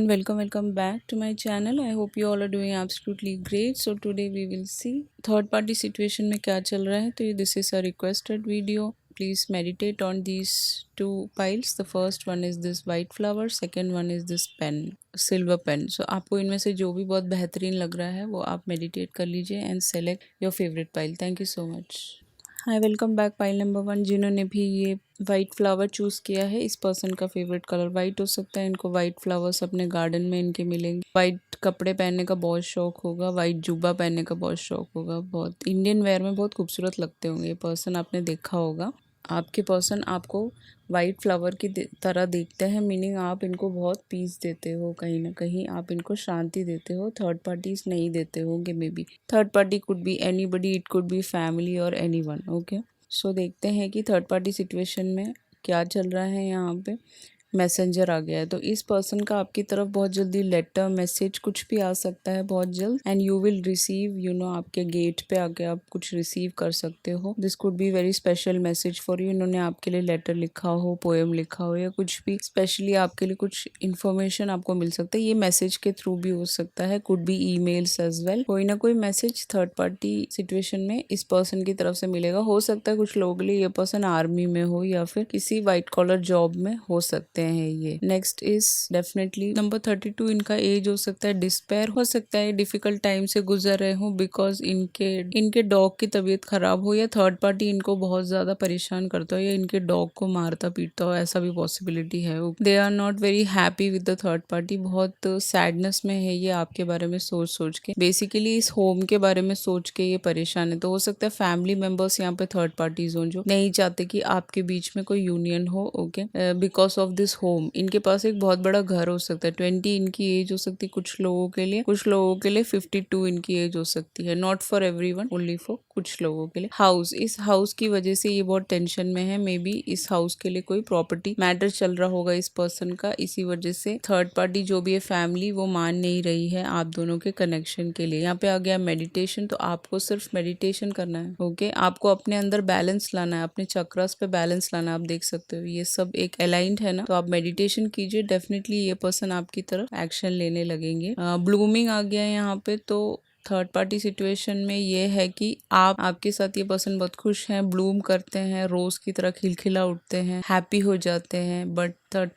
Welcome back to my channel. I hope you all are doing absolutely great. So today we will see third party situation में क्या चल रहा है. तो this is a requested video. Please meditate on these two piles. The first one is this white flower, second one is this pen, silver pen. So आपको इनमें से जो भी बहुत बेहतरीन लग रहा है वो आप meditate कर लीजिए and select your favorite pile. Thank you so much. Hi welcome back pile number 1. जिन्होंने भी ये वाइट फ्लावर चूज़ किया है, इस पर्सन का फेवरेट कलर वाइट हो सकता है. इनको वाइट फ्लावर्स अपने गार्डन में इनके मिलेंगे. वाइट कपड़े पहनने का बहुत शौक होगा, वाइट जुब्बा पहनने का बहुत शौक होगा. बहुत इंडियन वेयर में बहुत खूबसूरत लगते होंगे ये पर्सन, आपने देखा होगा. आपके पर्सन आपको वाइट फ्लावर की तरह देखते हैं, मीनिंग आप इनको बहुत पीस देते हो, कहीं ना कहीं आप इनको शांति देते हो. थर्ड पार्टीज नहीं देते होंगे. May be third party could be anybody, it could be family और एनीवन. ओके, सो देखते हैं कि थर्ड पार्टी सिचुएशन में क्या चल रहा है. यहाँ पे मैसेंजर आ गया है, तो इस पर्सन का आपकी तरफ बहुत जल्दी लेटर मैसेज कुछ भी आ सकता है बहुत जल्द. एंड यू विल रिसीव, आपके गेट पे आके आप कुछ रिसीव कर सकते हो. This could be very special message for you. इन्होंने आपके लिए लेटर लिखा हो, पोएम लिखा हो, या कुछ भी स्पेशली आपके लिए कुछ इन्फॉर्मेशन आपको मिल सकता है. ये मैसेज के थ्रू भी हो सकता है, could be emails as well. कोई ना कोई मैसेज थर्ड पार्टी सिचुएशन में इस पर्सन की तरफ से मिलेगा. हो सकता है कुछ लोगों के लिए ये पर्सन आर्मी में हो या फिर किसी व्हाइट कॉलर जॉब में हो सकते हैं ये. Next is definitely number 32. इनका एज हो सकता है डिस्पेयर, हो सकता है डिफिकल्ट टाइम से गुजर रहे हो बिकॉज इनके डॉग की तबीयत खराब हो, या थर्ड पार्टी इनको बहुत ज्यादा परेशान करता हो, या इनके डॉग को मारता पीटता हो, ऐसा भी पॉसिबिलिटी है. They are not very happy with the third party. बहुत सैडनेस में है ये आपके बारे में सोच सोच के. बेसिकली इस होम के बारे में सोच के ये परेशान है. तो हो सकता है फैमिली मेंबर्स यहाँ पे थर्ड पार्टीज हो जो नहीं चाहते कि आपके बीच में कोई यूनियन हो. Okay, because of this home. इनके पास एक बहुत बड़ा घर हो सकता है. 20 इनकी एज हो सकती है कुछ लोगों के लिए, कुछ लोगों के लिए 52 इनकी एज हो सकती है. Not for everyone, only for कुछ लोगों के लिए. हाउस, इस हाउस की वजह से ये बहुत टेंशन में है. मे बी इस हाउस के लिए कोई प्रॉपर्टी मैटर चल रहा होगा इस पर्सन का. इसी वजह से थर्ड पार्टी जो भी है फैमिली, वो मान नहीं रही है आप दोनों के कनेक्शन के लिए. यहाँ पे आ गया मेडिटेशन. तो आपको सिर्फ मेडिटेशन करना है. ओके, आपको अपने अंदर बैलेंस लाना है, अपने चक्रास पे बैलेंस लाना है. आप देख सकते हो ये सब एक अलाइंड है ना. तो आप मेडिटेशन कीजिए, डेफिनेटली ये पर्सन आपकी तरफ एक्शन लेने लगेंगे. ब्लूमिंग आ गया है यहाँ पे. तो थर्ड पार्टी सिचुएशन में ये है कि आपके साथ ये पर्सन बहुत खुश हैं, ब्लूम करते हैं, रोज की तरह खिलखिला उठते हैं, हैप्पी हो जाते हैं. बट थर्ड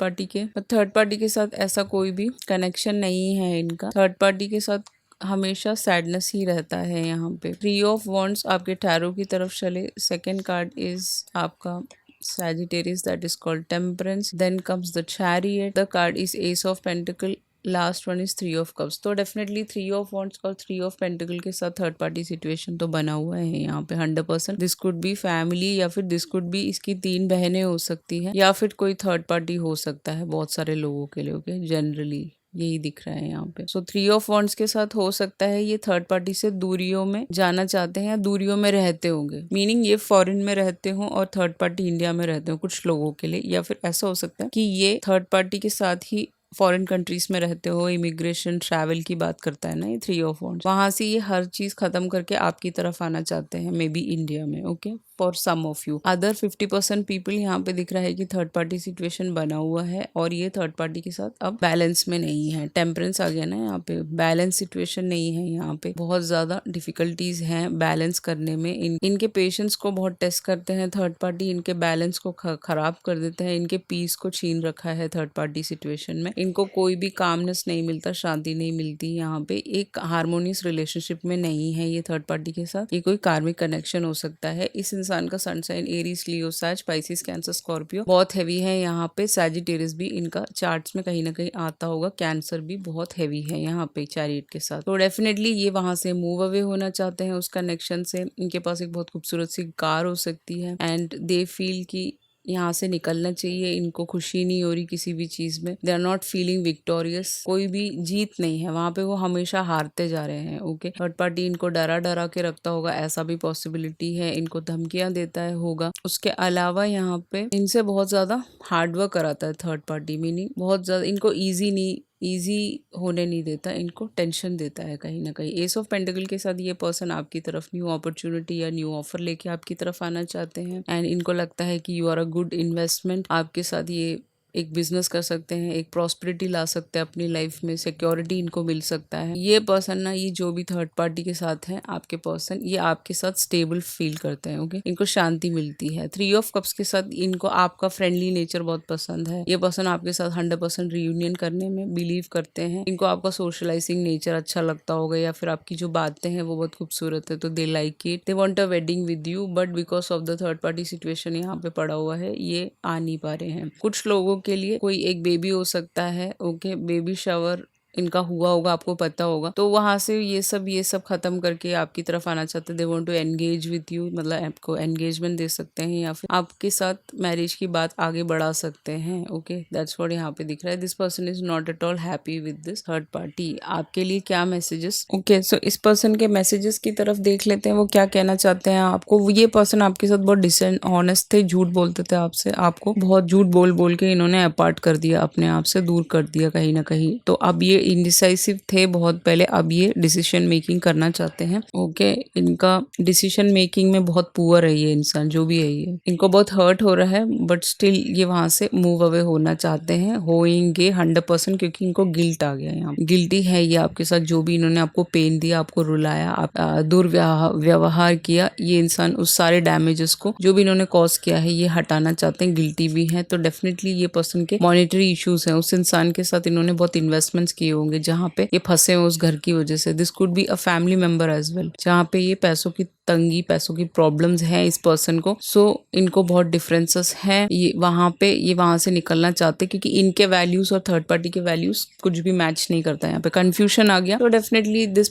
पार्टी के साथ ऐसा कोई भी कनेक्शन नहीं है इनका. थर्ड पार्टी के साथ हमेशा सैडनेस ही रहता है. यहाँ पे 3 ऑफ वॉन्ड्स आपके टैरो की तरफ चले. सेकेंड कार्ड इज आपका Sagittarius, that is called Temperance. Then comes the Chariot. The card is Ace of Pentacle. Last one is 3 of cups. तो डेफिनेटली 3 ऑफ वॉन्ड्स और 3 ऑफ पेंटिकल के साथ third party situation तो बना हुआ है यहाँ पे 100%. दिस कुड बी फैमिली, या फिर दिस कुड बी इसकी 3 बहनें हो सकती हैं, या फिर कोई थर्ड पार्टी हो सकता है बहुत सारे लोगों के लिए. ओके, जनरली यही दिख रहा है यहाँ पे. सो 3 ऑफ वॉन्ड्स के साथ हो सकता है ये थर्ड पार्टी से दूरियों में जाना चाहते हैं, या दूरियों में रहते होंगे. मीनिंग ये फॉरेन में रहते हो और थर्ड पार्टी इंडिया में रहते हो कुछ लोगों के लिए. या फिर ऐसा हो सकता है कि ये थर्ड पार्टी के साथ ही फॉरेन कंट्रीज में रहते हो. इमिग्रेशन ट्रैवल की बात करता है ना ये 3 ऑफ वॉन्ड्स. वहां से ये हर चीज खत्म करके आपकी तरफ आना चाहते हैं, मे बी इंडिया में. Okay, for some of you. Other 50% people यहाँ पे दिख रहा है कि थर्ड पार्टी सिचुएशन बना हुआ है और ये थर्ड पार्टी के साथ अब बैलेंस में नहीं है. टेम्परेंस आ गया ना यहाँ पे. बैलेंस सिचुएशन नहीं है यहाँ पे. बहुत ज्यादा डिफिकल्टीज हैं बैलेंस करने में. इनके पेशेंस को बहुत टेस्ट करते हैं थर्ड पार्टी. इनके बैलेंस को खराब कर देते हैं. इनके पीस को छीन रखा है थर्ड पार्टी सिचुएशन में. इनको कोई भी कामनेस नहीं मिलता, शांति नहीं मिलती. यहाँ पे एक हार्मोनियस रिलेशनशिप में नहीं है ये थर्ड पार्टी के साथ. ये कोई कार्मिक कनेक्शन हो सकता है. इस इंसान का सन साइन एरीज, लियो, सैज, पाइसिस, कैंसर, स्कॉर्पियो बहुत हैवी है यहाँ पे. सैजिटेरियस भी इनका चार्ट्स में कहीं ना कहीं आता होगा. कैंसर भी बहुत हैवी है यहाँ पे चैरियट के साथ. तो डेफिनेटली ये वहां से मूव अवे होना चाहते हैं उस कनेक्शन से. इनके पास एक बहुत खूबसूरत सी कार हो सकती है एंड दे फील की यहाँ से निकलना चाहिए. इनको खुशी नहीं हो रही किसी भी चीज में. They are not feeling victorious. कोई भी जीत नहीं है वहां पे, वो हमेशा हारते जा रहे हैं. ओके, थर्ड पार्टी इनको डरा डरा के रखता होगा, ऐसा भी पॉसिबिलिटी है. इनको धमकियां देता है होगा. उसके अलावा यहाँ पे इनसे बहुत ज्यादा हार्डवर्क कराता है थर्ड पार्टी. मीनिंग बहुत ज्यादा इनको ईजी नहीं ईज़ी होने नहीं देता, इनको टेंशन देता है कहीं न कहीं। एस ऑफ पेंटिकल के साथ ये पर्सन आपकी तरफ न्यू अपॉर्च्युनिटी या न्यू ऑफ़र लेके आपकी तरफ आना चाहते हैं एंड इनको लगता है कि you are a good investment. आपके साथ ये एक बिज़नेस कर सकते हैं, एक प्रॉस्पेरिटी ला सकते हैं अपनी लाइफ में, सिक्योरिटी इनको मिल सकता है। ये पर्सन ना, ये जो भी थर्ड पार्टी के साथ है आपके पर्सन, ये आपके साथ स्टेबल फील करते हैं, ओके। इनको शांति मिलती है। 3 ऑफ कप्स के साथ इनको आपका फ्रेंडली नेचर बहुत पसंद है। ये पर्सन आपके साथ 100% रियूनियन करने में बिलीव करते हैं। इनको आपका सोशलाइजिंग नेचर अच्छा लगता होगा या फिर आपकी जो बातें हैं वो बहुत खूबसूरत है, तो they like it. They want a wedding with you, but because of the third party situation यहाँ पे पड़ा हुआ है, ये आ नहीं पा रहे हैं। कुछ लोगों के लिए कोई एक बेबी हो सकता है, ओके। बेबी शावर इनका हुआ होगा, आपको पता होगा, तो वहां से ये सब खत्म करके आपकी तरफ आना चाहते हैं। They want to engage with you, मतलब आपको एंगेजमेंट दे सकते हैं या फिर आपके साथ मैरिज की बात आगे बढ़ा सकते हैं, ओके। दैट्स व्हाट यहाँ पे दिख रहा है। This person is not at all happy with this third party. आपके लिए क्या मैसेजेस, ओके। सो इस पर्सन के मैसेजेस की तरफ देख लेते हैं, वो क्या कहना चाहते हैं आपको। ये पर्सन आपके साथ बहुत डिसऑनेस्ट थे, झूठ बोलते थे आपसे, आपको बहुत झूठ बोल बोल के इन्होंने अपार्ट कर दिया, अपने आप से दूर कर दिया कहीं ना कहीं। तो अब ये इनडिसाइसिव थे बहुत पहले, अब ये डिसीजन मेकिंग करना चाहते हैं, ओके। इनका डिसीजन मेकिंग में बहुत पुअर है ये इंसान, जो भी है ये। इनको बहुत हर्ट हो रहा है, बट स्टिल ये वहां से मूव अवे होना चाहते हैं, होएंगे 100%, क्योंकि इनको गिल्ट आ गया है। यहाँ गिल्टी है ये आपके साथ, जो भी इन्होंने आपको पेन दिया, आपको रुलाया, दुर्व्यवहार किया, ये इंसान उस सारे डैमेजेस को जो भी इन्होंने कॉज किया है ये हटाना चाहते हैं, गिल्टी भी है। तो डेफिनेटली ये पर्सन के मॉनेटरी इश्यूज हैं, उस इंसान के साथ इन्होंने बहुत इन्वेस्टमेंट्स किए होंगे जहाँ पे ये फंसे हैं उस घर की वजह से। This could be a family member as well, जहाँ पे ये पैसों की तंगी, पैसों की प्रॉब्लम्स है इस पर्सन को। सो इनको बहुत डिफरेंसेस हैं, ये वहां से निकलना चाहते हैं, क्योंकि इनके वैल्यूज और थर्ड पार्टी के वैल्यूज कुछ भी मैच नहीं करता है। यहाँ पे कंफ्यूजन आ गया। तो definitely this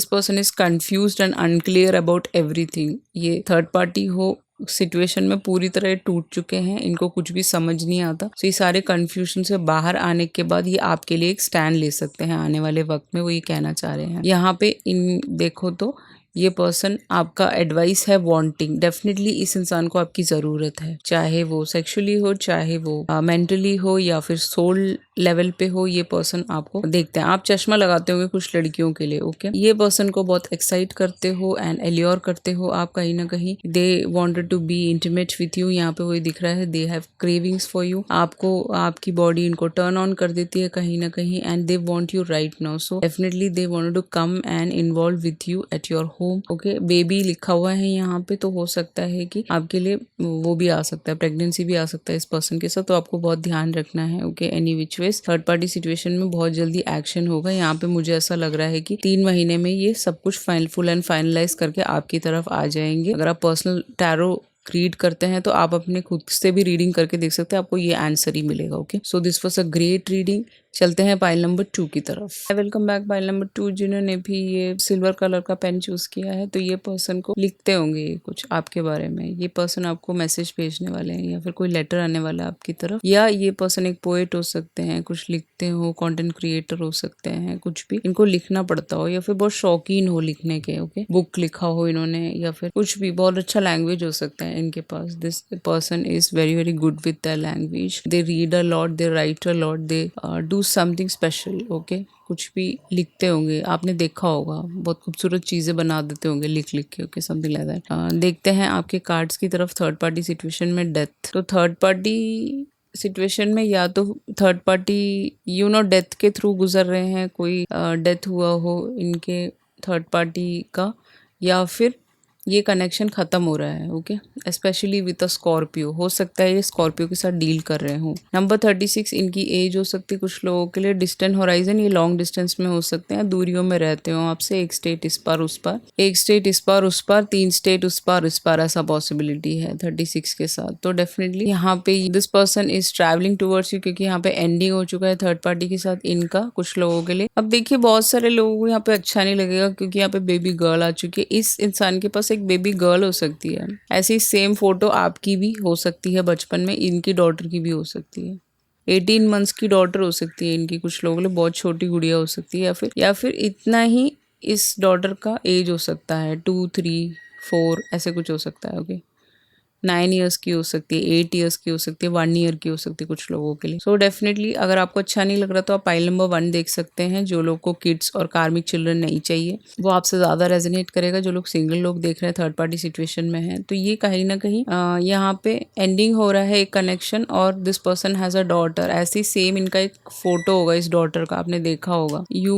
person is confused and unclear about everything. ये थर्ड पार्टी हो सिचुएशन में पूरी तरह टूट चुके हैं, इनको कुछ भी समझ नहीं आता। तो ये सारे कंफ्यूजन से बाहर आने के बाद ये आपके लिए एक स्टैंड ले सकते हैं आने वाले वक्त में, वो ये कहना चाह रहे हैं। यहाँ पे इन देखो तो ये पर्सन आपका एडवाइस है वांटिंग। डेफिनेटली इस इंसान को आपकी जरूरत है, चाहे वो सेक्सुअली हो, चाहे वो मेंटली हो, या फिर सोल लेवल पे हो। ये पर्सन आपको देखते हैं, आप चश्मा लगाते होंगे कुछ लड़कियों के लिए, ओके। ये पर्सन को बहुत एक्साइट करते हो एंड एल्योर करते हो आप कहीं ना कहीं। They wanted to be intimate with you, यहाँ पे वही दिख रहा है। They have cravings for you, आपको आपकी बॉडी इनको टर्न ऑन कर देती है कहीं ना कहीं, and they want you right now. So definitely they wanted to come and involve with you at your home, okay. Baby लिखा हुआ है यहाँ पे, तो हो सकता है कि आपके लिए वो भी आ सकता है, प्रेगनेंसी भी आ सकता है इस पर्सन के साथ, तो आपको बहुत ध्यान रखना है, okay. Any which ways third party situation में बहुत जल्दी एक्शन होगा। यहाँ पे मुझे ऐसा लग रहा है कि 3 महीने में ये सब कुछ फुल एंड फाइनलाइज करके आपकी तरफ आ जाएंगे। अगर आप पर्सनल टैरो रीड करते हैं तो आप अपने खुद से भी रीडिंग करके देख सकते हैं, आपको ये आंसर ही मिलेगा, okay. So this was a great reading. चलते हैं पाइल नंबर 2 की तरफ। Welcome back pile number 2। जिन्होंने भी ये सिल्वर कलर का पेन चूज किया है, तो ये पर्सन को लिखते होंगे कुछ आपके बारे में। ये पर्सन आपको मैसेज भेजने वाले हैं या फिर कोई लेटर आने वाला है आपकी तरफ, या ये पर्सन एक पोएट हो सकते हैं, कुछ लिखते हो, कंटेंट क्रिएटर हो सकते हैं, कुछ भी इनको लिखना पड़ता हो, या फिर बहुत शौकीन हो लिखने के, ओके। बुक लिखा हो इन्होंने, या फिर कुछ भी बहुत अच्छा लैंग्वेज हो सकता है इनके पास। This person is very very good with the language. They read a lot, they write a lot, they do something special, okay. कुछ भी लिखते होंगे, आपने देखा होगा, बहुत खूबसूरत चीजें बना देते होंगे लिख लिख के, ओके, समथिंग लाइक दैट। देखते हैं आपके कार्ड्स की तरफ। थर्ड पार्टी सिचुएशन में डेथ, तो थर्ड पार्टी सिचुएशन में या तो थर्ड पार्टी डेथ के थ्रू गुजर रहे हैं, कोई डेथ हुआ हो इनके थर्ड पार्टी का, या फिर ये कनेक्शन खत्म हो रहा है, okay. Specially with a Scorpio, हो सकता है ये स्कॉर्पियो के साथ डील कर रहे हो। नंबर 36 इनकी एज हो सकती है कुछ लोगों के लिए। डिस्टेंट होराइजन, ये लॉन्ग डिस्टेंस में हो सकते हैं, दूरियों में रहते हो आपसे, एक स्टेट इस पार उस पार, एक स्टेट इस पार उस पार, 3 स्टेट उस पार इस पार, ऐसा पॉसिबिलिटी है 36 के साथ। तो डेफिनेटली यहाँ पे this person is travelling towards you, क्योंकि यहाँ पे एंडिंग हो चुका है थर्ड पार्टी के साथ इनका कुछ लोगों के लिए। अब देखिए बहुत सारे लोगों को यहाँ पे अच्छा नहीं लगेगा, क्योंकि यहाँ पे बेबी गर्ल आ चुकी है। इस इंसान के पास एक बेबी गर्ल हो सकती है, ऐसी सेम फोटो आपकी भी हो सकती है बचपन में, इनकी डॉटर की भी हो सकती है। 18 मंथ्स की डॉटर हो सकती है इनकी, कुछ लोगों के लिए बहुत छोटी गुड़िया हो सकती है, या फिर इतना ही इस डॉटर का एज हो सकता है, 2, 3, 4 ऐसे कुछ हो सकता है, ओके। 9 ईयर्स की हो सकती है, 8 ईयर्स की हो सकती है, 1 ईयर की हो सकती है कुछ लोगों के लिए। सो डेफिनेटली अगर आपको अच्छा नहीं लग रहा तो आप पाइल नंबर 1 देख सकते हैं। जो लोग को किड्स और कार्मिक चिल्ड्रन नहीं चाहिए वो आपसे ज्यादा रेजोनेट करेगा। जो लोग सिंगल लोग देख रहे हैं, थर्ड पार्टी सिचुएशन में है, तो ये कहीं ना कहीं यहाँ पे एंडिंग हो रहा है एक कनेक्शन, और this person has a daughter. ऐसी सेम इनका एक फोटो होगा इस डॉटर का, आपने देखा होगा। You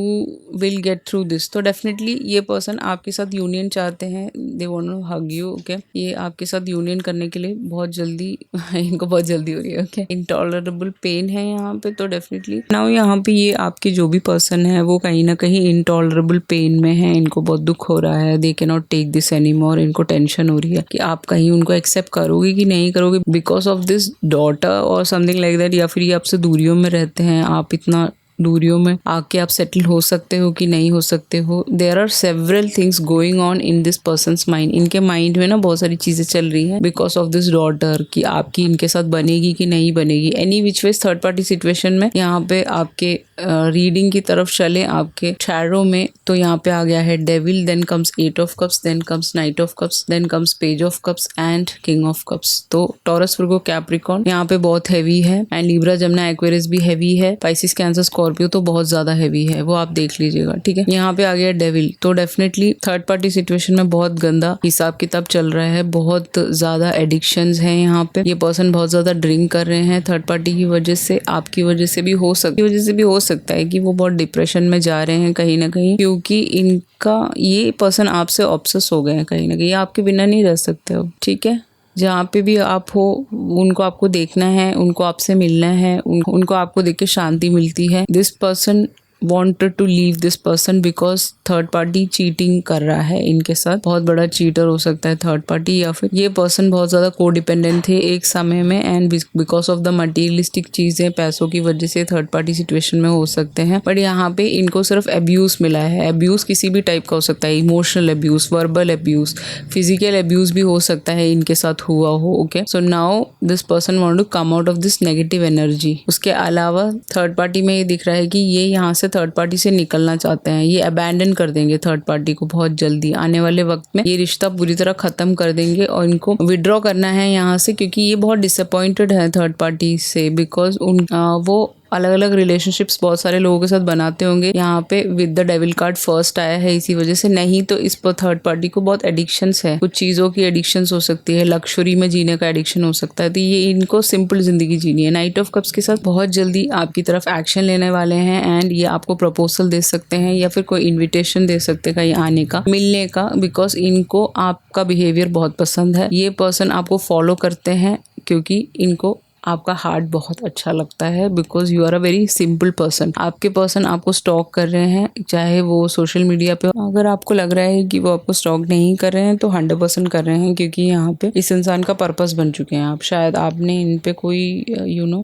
will get through this. तो डेफिनेटली ये पर्सन आपके साथ यूनियन चाहते हैं, they want to hug you. Okay, ये आपके साथ यूनियन करने के लिए बहुत जल्दी इनको बहुत जल्दी हो रही है। ओके, इंटॉलरेबल पेन है यहाँ पे, तो डेफिनेटली नाउ यहाँ पे ये आपके जो भी पर्सन है वो कहीं ना कहीं इंटॉलरेबल पेन में है। इनको बहुत दुख हो रहा है, they can not take this anymore. इनको टेंशन हो रही है कि आप कहीं उनको एक्सेप्ट करोगे कि नहीं करोगे बिकॉज ऑफ दिस डॉटर और समथिंग लाइक दैट, या फिर ये आपसे दूरियों में रहते हैं। आप इतना दूरियों में आके आप सेटल हो सकते हो कि नहीं हो सकते हो। There are several things going on in this person's mind. इनके माइंड में ना बहुत सारी चीजें चल रही हैं बिकॉज ऑफ दिस डॉटर, कि आपकी इनके साथ बनेगी कि नहीं बनेगी। Any which ways third party situation में यहाँ पे आपके रीडिंग की तरफ चले आपके टैरो में, तो यहाँ पे आ गया है devil, then comes 8 of cups, then comes knight of cups, then comes page of cups and king of cups. तो टॉरस, वर्गो, कैप्रिकॉर्न यहाँ पे बहुत हैवी है, एंड लिब्रा, जमुना, एक्वेरियस भी हैवी है। पाइसिस, कैंसर, स्कॉर्पियो तो बहुत ज्यादा हैवी है, वो आप देख लीजिएगा। ठीक है, यहाँ पे आ गया डेविल। तो डेफिनेटली थर्ड पार्टी सिचुएशन में बहुत गंदा हिसाब किताब चल रहा है, बहुत ज्यादा एडिक्शंस हैं यहाँ पे। ये पर्सन बहुत ज्यादा ड्रिंक कर रहे हैं थर्ड पार्टी की वजह से, आपकी वजह से भी हो सकता है कि वो बहुत डिप्रेशन में जा रहे हैं कहीं ना कहीं, क्योंकि इनका ये पर्सन आपसे ऑब्सेस हो गए हैं कहीं ना कहीं। आपके बिना नहीं रह सकते हो। ठीक है, जहाँ पे भी आप हो उनको आपको देखना है, उनको आपसे मिलना है, उनको आपको देख के शांति मिलती है। This person wanted to leave this person because third party cheating कर रहा है इनके साथ। बहुत बड़ा चीटर हो सकता है थर्ड पार्टी, या फिर ये पर्सन बहुत ज्यादा कोडिपेंडेंट थे एक समय में, and because of the materialistic चीजें, पैसों की वजह से थर्ड पार्टी सिचुएशन में हो सकते हैं। बट यहाँ पे इनको सिर्फ अब्यूज मिला है। अब्यूज किसी भी टाइप का हो सकता है, emotional abuse, verbal abuse, physical abuse भी हो सकता है इनके साथ हुआ हो। Okay, so now this person want to come out of this negative energy. उसके अलावा थर्ड पार्टी में ये दिख रहा है कि ये यहाँ से थर्ड पार्टी से निकलना चाहते हैं। ये अबैंडन कर देंगे थर्ड पार्टी को बहुत जल्दी, आने वाले वक्त में ये रिश्ता पूरी तरह खत्म कर देंगे, और इनको विड्रॉ करना है यहाँ से, क्योंकि ये बहुत डिसअपॉइंटेड है थर्ड पार्टी से। बिकॉज वो अलग अलग रिलेशनशिप्स बहुत सारे लोगों के साथ बनाते होंगे। यहाँ पे with the devil card first आया है इसी वजह से। नहीं तो इस पर थर्ड पार्टी को बहुत एडिक्शंस है, कुछ चीजों की एडिक्शंस हो सकती है, लग्जरी में जीने का एडिक्शन हो सकता है। तो ये इनको सिंपल जिंदगी जीनी है। नाइट ऑफ कप्स के साथ बहुत जल्दी आपकी तरफ एक्शन लेने वाले हैं, एंड ये आपको प्रपोजल दे सकते हैं, या फिर कोई इन्विटेशन दे सकते हैं कहीं आने का, मिलने का, बिकॉज इनको आपका बिहेवियर बहुत पसंद है। ये पर्सन आपको फॉलो करते हैं क्योंकि इनको आपका हार्ट बहुत अच्छा लगता है, because you are a very simple person. आपके पर्सन आपको स्टॉक कर रहे हैं, चाहे वो सोशल मीडिया पे। अगर आपको लग रहा है कि वो आपको स्टॉक नहीं कर रहे हैं तो 100% कर रहे हैं, क्योंकि यहाँ पे इस इंसान का पर्पस बन चुके हैं आप। शायद आपने इन पे कोई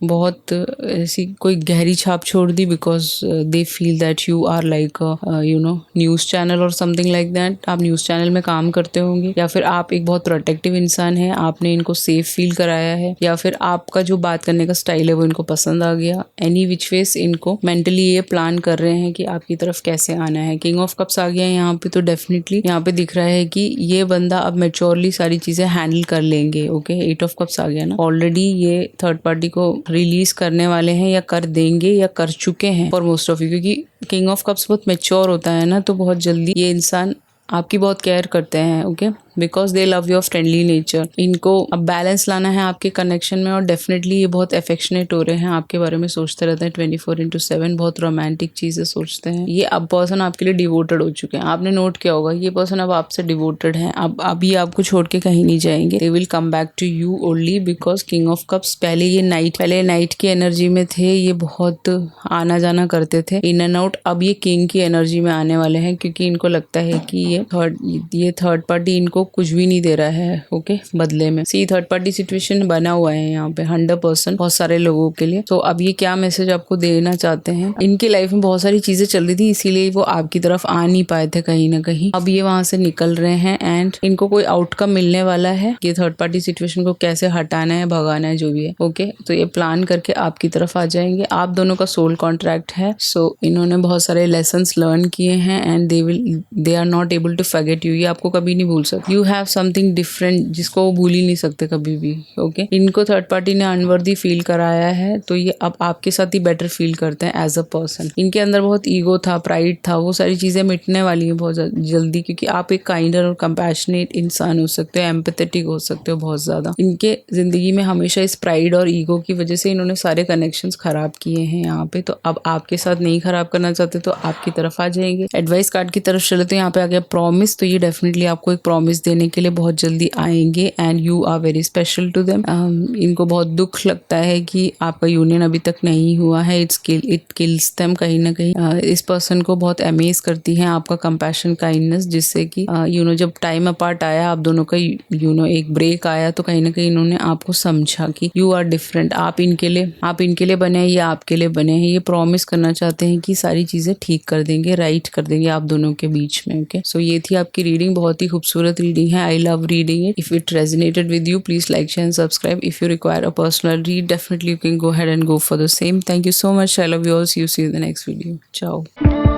बहुत ऐसी कोई गहरी छाप छोड़ दी, because they feel that you are like news channel और समथिंग लाइक दैट। आप न्यूज चैनल में काम करते होंगे, या फिर आप एक बहुत प्रोटेक्टिव इंसान है, आपने इनको सेफ फील कराया है, या फिर आपका जो बात करने का स्टाइल है वो इनको पसंद आ गया। एनी विच वेज इनको मेंटली ये प्लान कर रहे हैं कि आपकी तरफ कैसे आना है। किंग ऑफ कप्स आ गया है यहाँ पे, तो डेफिनेटली यहाँ पे दिख रहा है कि ये बंदा अब मैच्योरली सारी चीजें हैंडल कर लेंगे। ओके, 8 ऑफ कप्स आ गया ना। ऑलरेडी ये थर्ड पार्टी को रिलीज करने वाले हैं, या कर देंगे, या कर चुके हैं फॉर मोस्ट ऑफ यू, क्योंकि किंग ऑफ कप्स बहुत मैच्योर होता है ना, तो बहुत जल्दी ये इंसान आपकी बहुत केयर करते हैं। Okay, because they love your friendly nature. इनको अब बैलेंस लाना है आपके कनेक्शन में, और डेफिनेटली ये बहुत अफेक्शनेट हो रहे हैं, आपके बारे में सोचते रहते हैं 24/7, बहुत रोमांटिक चीजें सोचते हैं। ये अब पर्सन आपके लिए डिवोटेड हो चुके हैं। आपने नोट किया होगा ये पर्सन अब आपसे डिवोटेड है। अब अभी आपको छोड़ के कहीं नहीं जाएंगे। They will come back to you only, because king of cups पहले नाइट की एनर्जी में थे, ये बहुत आना जाना करते थे, इन एंड आउट। अब ये किंग की एनर्जी में आने वाले हैं, क्योंकि इनको लगता है कि ये थर्ड पार्टी इनको कुछ भी नहीं दे रहा है। ओके, बदले में सी थर्ड पार्टी सिचुएशन बना हुआ है यहाँ पे 100% बहुत सारे लोगों के लिए। तो अब ये क्या मैसेज आपको देना चाहते हैं? इनकी लाइफ में बहुत सारी चीजें चल रही थी, इसीलिए वो आपकी तरफ आ नहीं पाए थे कहीं ना कहीं। अब ये वहां से निकल रहे हैं, एंड इनको कोई आउटकम मिलने वाला है। ये थर्ड पार्टी सिचुएशन को कैसे हटाना है, भगाना है, जो भी है। ओके, तो ये प्लान करके आपकी तरफ आ जाएंगे। आप दोनों का सोल कॉन्ट्रैक्ट है, सो इन्होंने बहुत सारे लेसन्स लर्न किए हैं, and they are not able to forget you. ये आपको कभी नहीं भूल सकते। यू हैव समथिंग डिफरेंट जिसको वो भूल ही नहीं सकते कभी भी। ओके, इनको थर्ड पार्टी ने अनवर्दी फील कराया है, तो ये अब आपके साथ ही बेटर फील करते हैं एज अ पर्सन। इनके अंदर बहुत ईगो था, प्राइड था, वो सारी चीजें मिटने वाली हैं बहुत जल्दी, क्योंकि आप एक काइंडर और कंपैशनेट इंसान हो सकते हो, एम्पैथेटिक हो सकते हो बहुत ज्यादा। इनके जिंदगी में हमेशा इस प्राइड और ईगो की वजह से इन्होंने सारे कनेक्शंस खराब किए हैं यहाँ पे, तो अब आपके साथ नहीं खराब करना चाहते तो आपकी तरफ आ जाएंगे। एडवाइस कार्ड की तरफ चले तो यहाँ पे आ गया प्रॉमिस, तो ये डेफिनेटली आपको एक प्रॉमिस देने के लिए बहुत जल्दी आएंगे and you are very special to them. इनको बहुत दुख लगता है कि आपका यूनियन अभी तक नहीं हुआ है, इट किल्स देम कहीं ना कहीं। इस पर्सन को बहुत अमेज करती है आपका कंपैशन, काइंडनेस, जिससे कि जब टाइम अपार्ट आया आप दोनों का एक ब्रेक आया, तो कहीं ना कहीं इन्होंने आपको समझा कि यू आर डिफरेंट, आप इनके लिए बने हैं, ये आपके लिए बने हैं। ये प्रॉमिस करना चाहते हैं कि सारी चीजें ठीक कर देंगे, राइट कर देंगे आप दोनों के बीच में। ओके, सो ये थी आपकी रीडिंग, बहुत ही खूबसूरत रीडिंग है। I love reading it. If it resonated with you, please like, share and subscribe. If you require a personal read, definitely you can go ahead and go for the same. Thank you so much. I love you all. See you in the next video. Ciao.